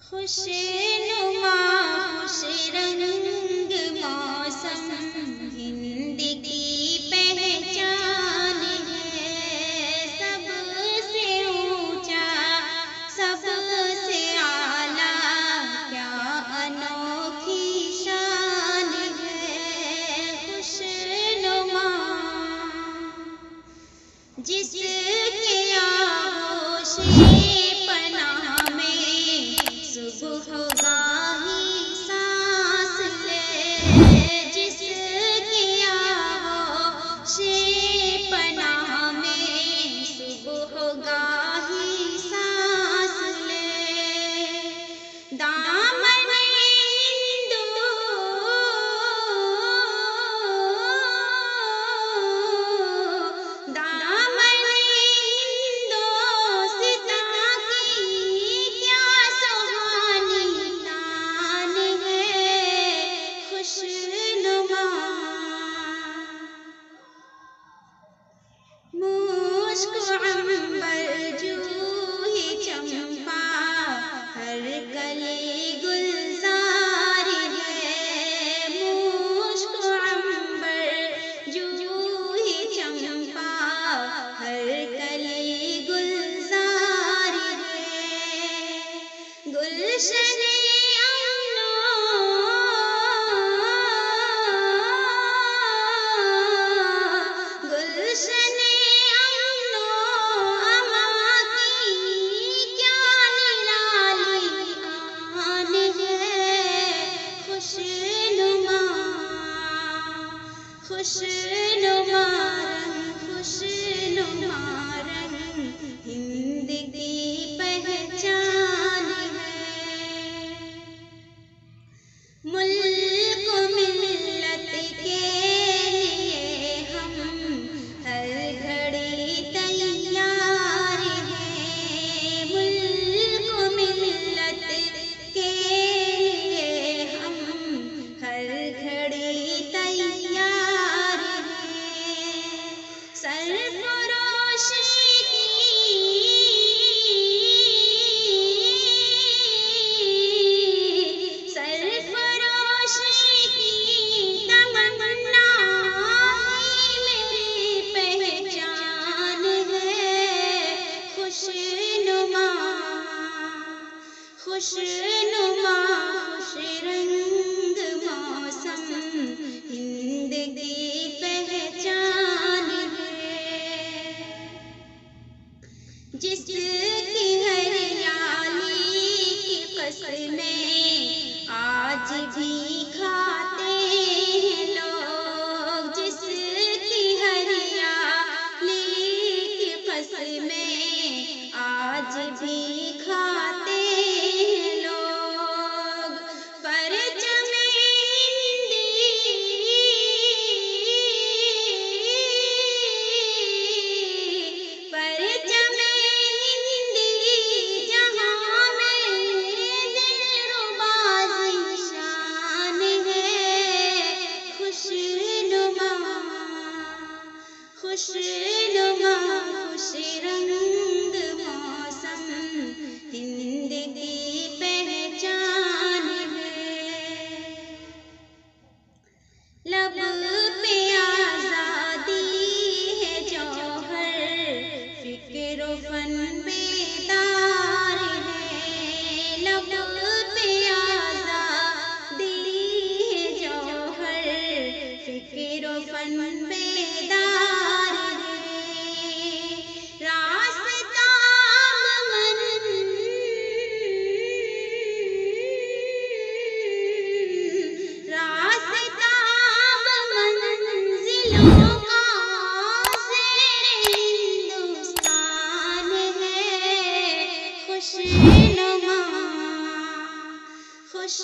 खुशनुमा खुश रंग मौसम हिंद की पहचान है। सबसे ऊंचा सबसे आला क्या अनोखी शान है। खुशनुमा जिसके आगोश पनाह में सुबहगाही सांस ले। जिसके आगोश पनाह में सुबहगाही सांस ले। दामन हिंदू मुश्क अंबर जूही चंपा हर कली गुलजार है। मुश्क अंबर जूही चंपा हर कली गुलजार है। गुलशन खुशनुमा रंग हिंद की पहचान है। मुल्क मिल्लत के लिए हम हर घड़ी तैयार हैं। मुल्क मिल्लत के लिए हम हर घड़ी तैयार। सरफरोश की तमन्ना मेरी पहचान है। खुशनुमा खुश रंग मौसम हिंद की पहचान है। जिसकी हरियाली की कसमें आज भी खाते हैं लोग। जिसकी हरियाली की कसमें आज भी खाते हैं लोग। परचम हिंदी परचम खुशनुमा खुश रंग मौसम हिंद की पहचान है। लब पे आजादी है जौहर फिक्र फन बेदार है। लब पे आजादी है जौहर फिक्र फन बेदार। खुशनुमा खुश